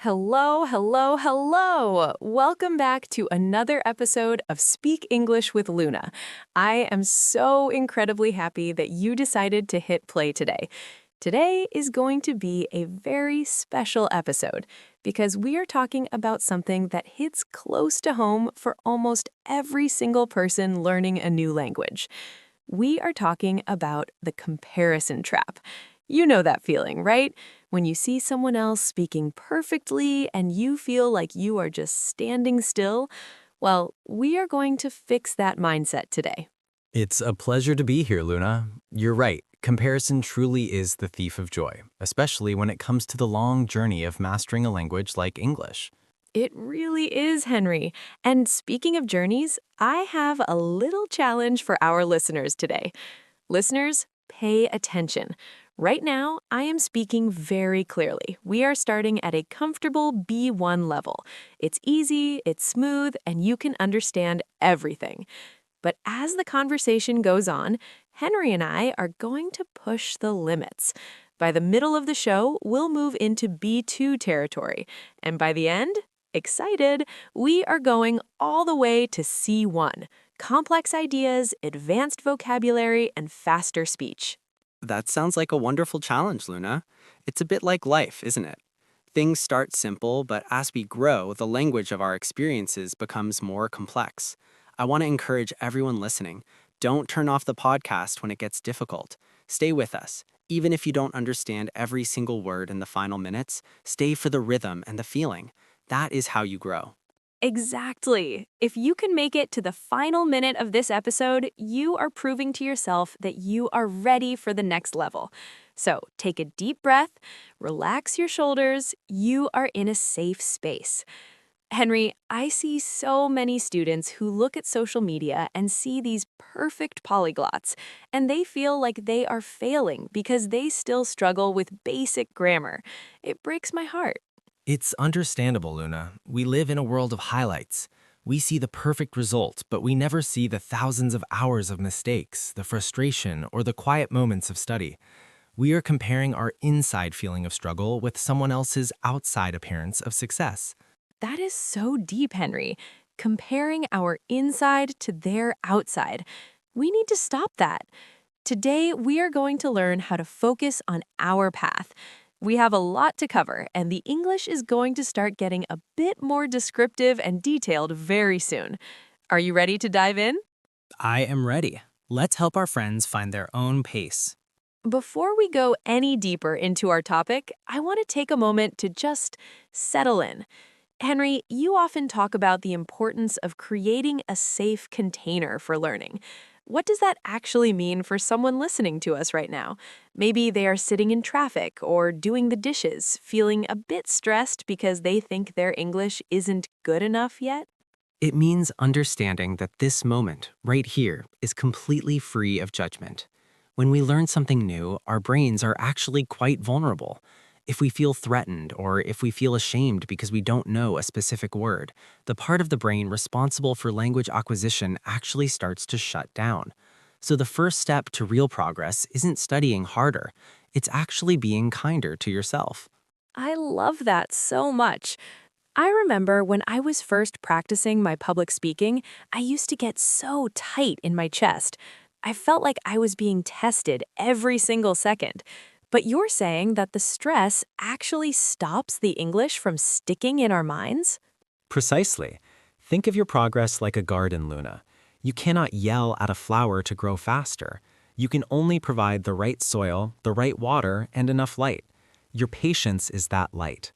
Hello, hello, hello! Welcome back to another episode of Speak English with Luna. I am so incredibly happy that you decided to hit play today. Today is going to be a very special episode because we are talking about something that hits close to home for almost every single person learning a new language. We are talking about the comparison trap. You know that feeling, right? When you see someone else speaking perfectly and you feel like you are just standing still. Well, we are going to fix that mindset today. It's a pleasure to be here, Luna. You're right. Comparison truly is the thief of joy, especially when it comes to the long journey of mastering a language like English. It really is, Henry. And speaking of journeys, I have a little challenge for our listeners today. Listeners, pay attention. Right now, I am speaking very clearly. We are starting at a comfortable B1 level. It's easy, it's smooth, and you can understand everything. But as the conversation goes on, Henry and I are going to push the limits. By the middle of the show, we'll move into B2 territory. And by the end, excited, we are going all the way to C1. Complex ideas, advanced vocabulary, and faster speech. That sounds like a wonderful challenge, Luna. It's a bit like life, isn't it? Things start simple, but as we grow, the language of our experiences becomes more complex. I want to encourage everyone listening. Don't turn off the podcast when it gets difficult. Stay with us. Even if you don't understand every single word in the final minutes, stay for the rhythm and the feeling. That is how you grow. Exactly. If you can make it to the final minute of this episode, you are proving to yourself that you are ready for the next level. So take a deep breath, relax your shoulders, you are in a safe space. Henry, I see so many students who look at social media and see these perfect polyglots, and they feel like they are failing because they still struggle with basic grammar. It breaks my heart. It's understandable, Luna. We live in a world of highlights. We see the perfect result, but we never see the thousands of hours of mistakes, the frustration, or the quiet moments of study. We are comparing our inside feeling of struggle with someone else's outside appearance of success. That is so deep, Henry. Comparing our inside to their outside. We need to stop that. Today, we are going to learn how to focus on our path. We have a lot to cover, and the English is going to start getting a bit more descriptive and detailed very soon. Are you ready to dive in? I am ready. Let's help our friends find their own pace. Before we go any deeper into our topic, I want to take a moment to just settle in. Henry, you often talk about the importance of creating a safe container for learning. What does that actually mean for someone listening to us right now? Maybe they are sitting in traffic or doing the dishes, feeling a bit stressed because they think their English isn't good enough yet? It means understanding that this moment, right here, is completely free of judgment. When we learn something new, our brains are actually quite vulnerable. If we feel threatened or if we feel ashamed because we don't know a specific word, the part of the brain responsible for language acquisition actually starts to shut down. So the first step to real progress isn't studying harder, it's actually being kinder to yourself. I love that so much. I remember when I was first practicing my public speaking, I used to get so tight in my chest. I felt like I was being tested every single second. But you're saying that the stress actually stops the English from sticking in our minds? Precisely. Think of your progress like a garden, Luna. You cannot yell at a flower to grow faster. You can only provide the right soil, the right water, and enough light. Your patience is that light.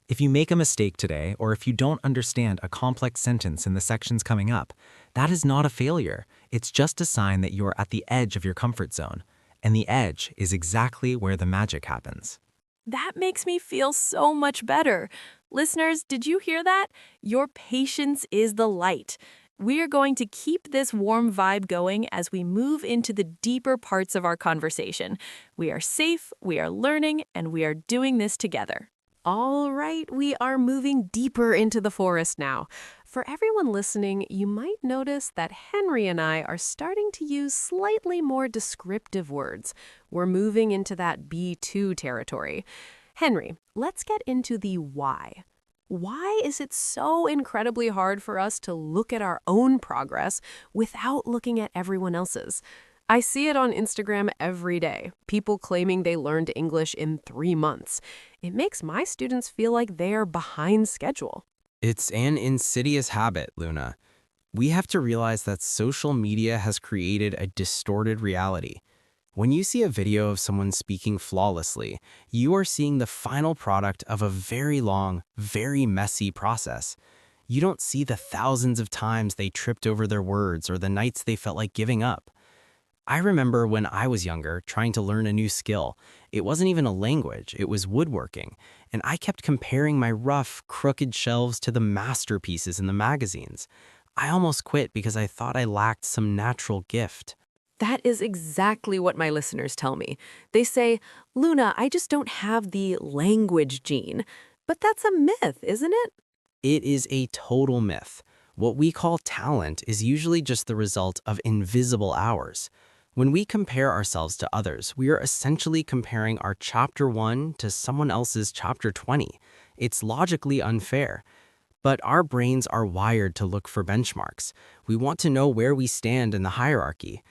If you make a mistake today, or if you don't understand a complex sentence in the sections coming up, that is not a failure. It's just a sign that you're at the edge of your comfort zone. And the edge is exactly where the magic happens. That makes me feel so much better. Listeners, did you hear that? Your patience is the light. We are going to keep this warm vibe going as we move into the deeper parts of our conversation. We are safe, we are learning, and we are doing this together. All right, we are moving deeper into the forest now. For everyone listening, you might notice that Henry and I are starting to use slightly more descriptive words. We're moving into that B2 territory. Henry, let's get into the why. Why is it so incredibly hard for us to look at our own progress without looking at everyone else's? I see it on Instagram every day, people claiming they learned English in 3 months. It makes my students feel like they're behind schedule. It's an insidious habit, Luna. We have to realize that social media has created a distorted reality. When you see a video of someone speaking flawlessly, you are seeing the final product of a very long, very messy process. You don't see the thousands of times they tripped over their words or the nights they felt like giving up. I remember when I was younger trying to learn a new skill. It wasn't even a language, it was woodworking. And I kept comparing my rough, crooked shelves to the masterpieces in the magazines. I almost quit because I thought I lacked some natural gift. That is exactly what my listeners tell me. They say, Luna, I just don't have the language gene. But that's a myth, isn't it? It is a total myth. What we call talent is usually just the result of invisible hours. When we compare ourselves to others, we are essentially comparing our chapter 1 to someone else's chapter 20. It's logically unfair. But our brains are wired to look for benchmarks. We want to know where we stand in the hierarchy.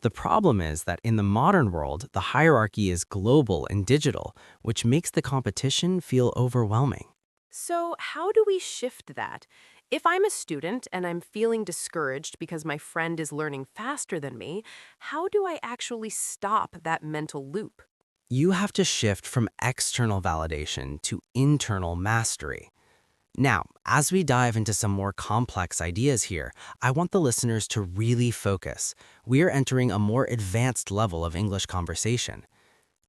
The problem is that in the modern world, the hierarchy is global and digital, which makes the competition feel overwhelming. So, how do we shift that? If I'm a student and I'm feeling discouraged because my friend is learning faster than me, how do I actually stop that mental loop? You have to shift from external validation to internal mastery. Now, as we dive into some more complex ideas here, I want the listeners to really focus. We are entering a more advanced level of English conversation.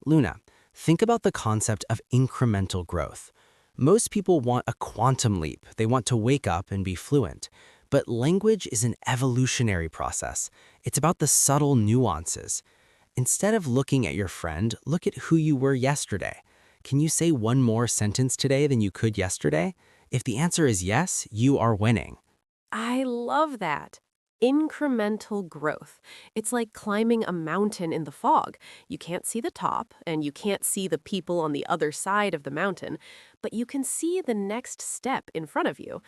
Luna, think about the concept of incremental growth. Most people want a quantum leap. They want to wake up and be fluent. But language is an evolutionary process. It's about the subtle nuances. Instead of looking at your friend, look at who you were yesterday. Can you say one more sentence today than you could yesterday? If the answer is yes, you are winning. I love that. Incremental growth. It's like climbing a mountain in the fog. You can't see the top, and you can't see the people on the other side of the mountain, but you can see the next step in front of you.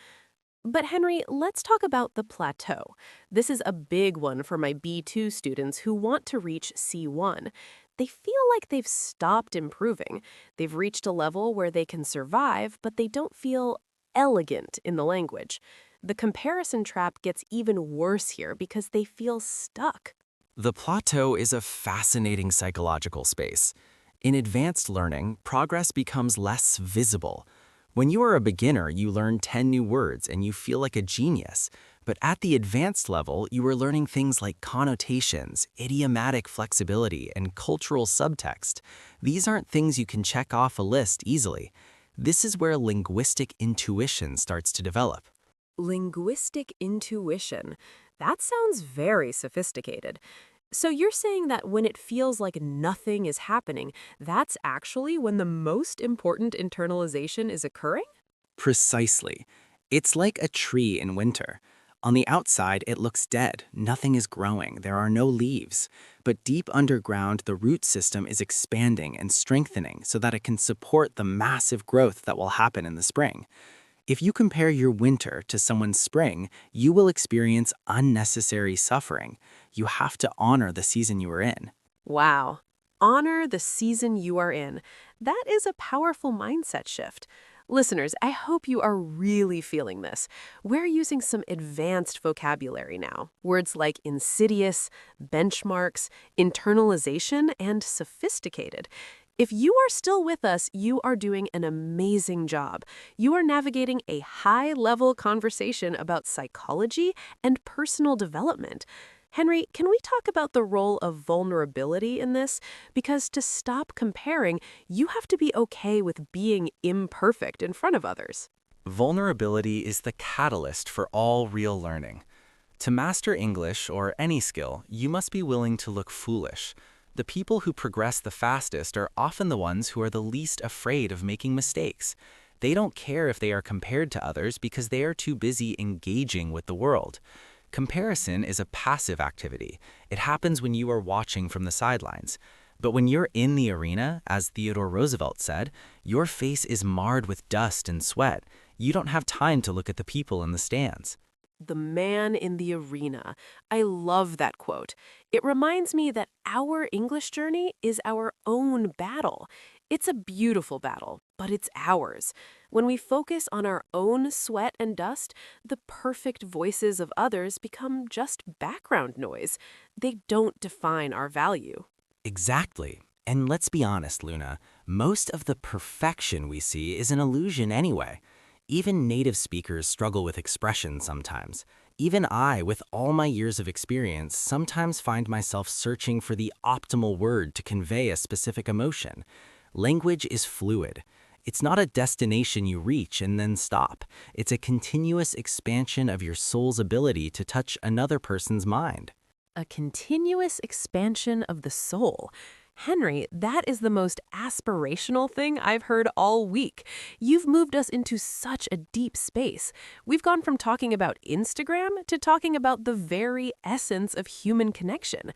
But Henry, let's talk about the plateau. This is a big one for my B2 students who want to reach C1. They feel like they've stopped improving. They've reached a level where they can survive, but they don't feel elegant in the language. The comparison trap gets even worse here because they feel stuck. The plateau is a fascinating psychological space. In advanced learning, progress becomes less visible. When you are a beginner, you learn 10 new words and you feel like a genius. But at the advanced level, you are learning things like connotations, idiomatic flexibility, and cultural subtext. These aren't things you can check off a list easily. This is where linguistic intuition starts to develop. Linguistic intuition. That sounds very sophisticated. So you're saying that when it feels like nothing is happening, that's actually when the most important internalization is occurring? Precisely. It's like a tree in winter. On the outside, it looks dead. Nothing is growing. There are no leaves. But deep underground, the root system is expanding and strengthening so that it can support the massive growth that will happen in the spring. If you compare your winter to someone's spring, you will experience unnecessary suffering. You have to honor the season you are in. Wow. Honor the season you are in. That is a powerful mindset shift. Listeners, I hope you are really feeling this. We're using some advanced vocabulary now. Words like insidious, benchmarks, internalization, and sophisticated. If you are still with us, you are doing an amazing job. You are navigating a high-level conversation about psychology and personal development. Henry, can we talk about the role of vulnerability in this? Because to stop comparing, you have to be okay with being imperfect in front of others. Vulnerability is the catalyst for all real learning. To master English or any skill, you must be willing to look foolish. The people who progress the fastest are often the ones who are the least afraid of making mistakes. They don't care if they are compared to others because they are too busy engaging with the world. Comparison is a passive activity. It happens when you are watching from the sidelines. But when you're in the arena, as Theodore Roosevelt said, your face is marred with dust and sweat. You don't have time to look at the people in the stands. The man in the arena. I love that quote. It reminds me that our English journey is our own battle. It's a beautiful battle, but it's ours. When we focus on our own sweat and dust, the perfect voices of others become just background noise. They don't define our value. Exactly. And let's be honest, Luna, most of the perfection we see is an illusion anyway. Even native speakers struggle with expression sometimes. Even I, with all my years of experience, sometimes find myself searching for the optimal word to convey a specific emotion. Language is fluid. It's not a destination you reach and then stop. It's a continuous expansion of your soul's ability to touch another person's mind. A continuous expansion of the soul. Henry, that is the most aspirational thing I've heard all week. You've moved us into such a deep space. We've gone from talking about Instagram to talking about the very essence of human connection.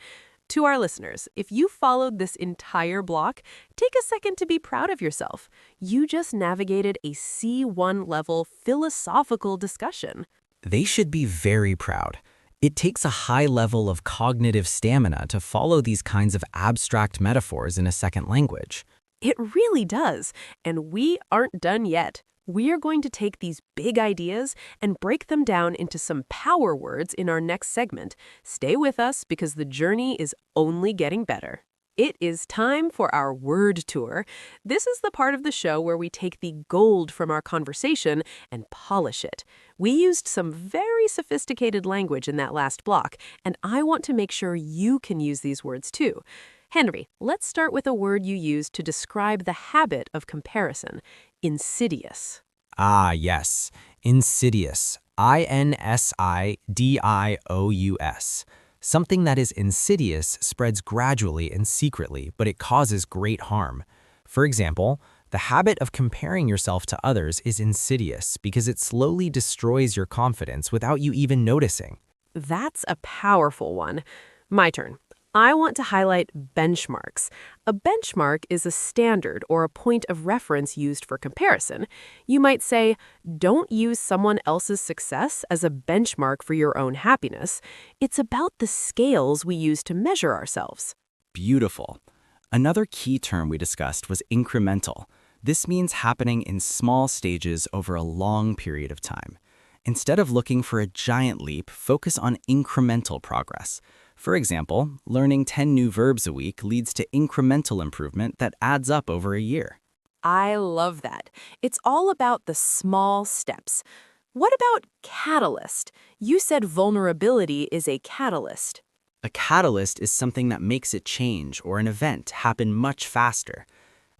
To our listeners, if you followed this entire block, take a second to be proud of yourself. You just navigated a C1 level philosophical discussion. They should be very proud. It takes a high level of cognitive stamina to follow these kinds of abstract metaphors in a second language. It really does. And we aren't done yet. We are going to take these big ideas and break them down into some power words in our next segment. Stay with us because the journey is only getting better. It is time for our word tour. This is the part of the show where we take the gold from our conversation and polish it. We used some very sophisticated language in that last block, and I want to make sure you can use these words too. Henry, let's start with a word you used to describe the habit of comparison: insidious. Ah, yes. Insidious. Insidious. Something that is insidious spreads gradually and secretly, but it causes great harm. For example, the habit of comparing yourself to others is insidious because it slowly destroys your confidence without you even noticing. That's a powerful one. My turn. I want to highlight benchmarks. A benchmark is a standard or a point of reference used for comparison. You might say, don't use someone else's success as a benchmark for your own happiness. It's about the scales we use to measure ourselves. Beautiful. Another key term we discussed was incremental. This means happening in small stages over a long period of time. Instead of looking for a giant leap, focus on incremental progress. For example, learning 10 new verbs a week leads to incremental improvement that adds up over a year. I love that. It's all about the small steps. What about catalyst? You said vulnerability is a catalyst. A catalyst is something that makes a change or an event happen much faster.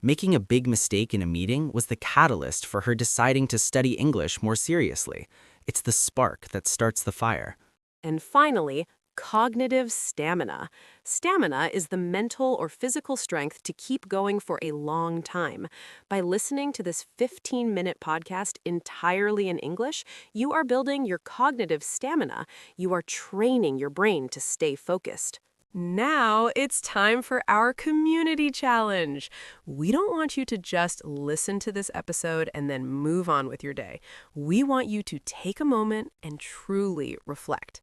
Making a big mistake in a meeting was the catalyst for her deciding to study English more seriously. It's the spark that starts the fire. And finally, cognitive stamina. Stamina is the mental or physical strength to keep going for a long time. By listening to this 15-minute podcast entirely in English, you are building your cognitive stamina. You are training your brain to stay focused. Now it's time for our community challenge. We don't want you to just listen to this episode and then move on with your day. We want you to take a moment and truly reflect.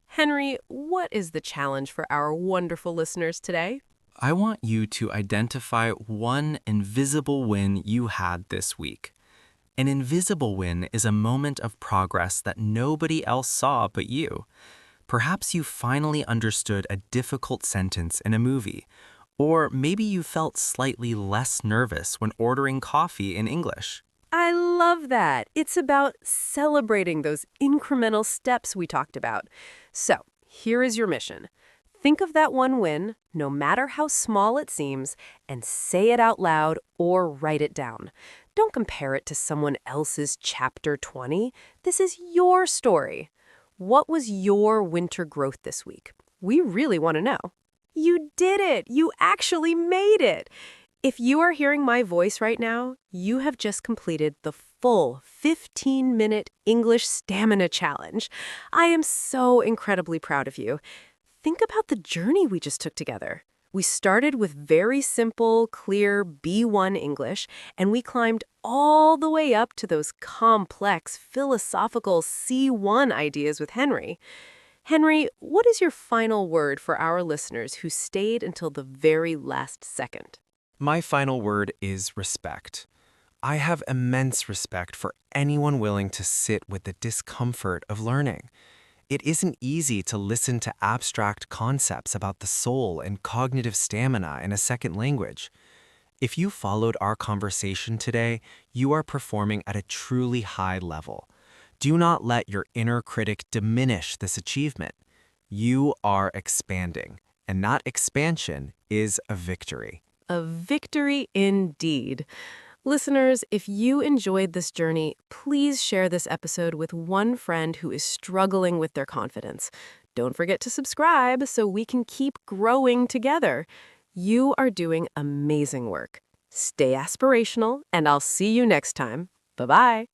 Henry, what is the challenge for our wonderful listeners today? I want you to identify one invisible win you had this week. An invisible win is a moment of progress that nobody else saw but you. Perhaps you finally understood a difficult sentence in a movie, or maybe you felt slightly less nervous when ordering coffee in English. I love that. It's about celebrating those incremental steps we talked about. So, here is your mission. Think of that one win, no matter how small it seems, and say it out loud or write it down. Don't compare it to someone else's chapter 20. This is your story. What was your winter growth this week? We really want to know. You did it! You actually made it! If you are hearing my voice right now, you have just completed the full 15-minute English Stamina Challenge. I am so incredibly proud of you. Think about the journey we just took together. We started with very simple, clear B1 English, and we climbed all the way up to those complex, philosophical C1 ideas with Henry. Henry, what is your final word for our listeners who stayed until the very last second? My final word is respect. I have immense respect for anyone willing to sit with the discomfort of learning. It isn't easy to listen to abstract concepts about the soul and cognitive stamina in a second language. If you followed our conversation today, you are performing at a truly high level. Do not let your inner critic diminish this achievement. You are expanding, and that expansion is a victory. A victory indeed. Listeners, if you enjoyed this journey, please share this episode with one friend who is struggling with their confidence. Don't forget to subscribe so we can keep growing together. You are doing amazing work. Stay aspirational, and I'll see you next time. Bye-bye.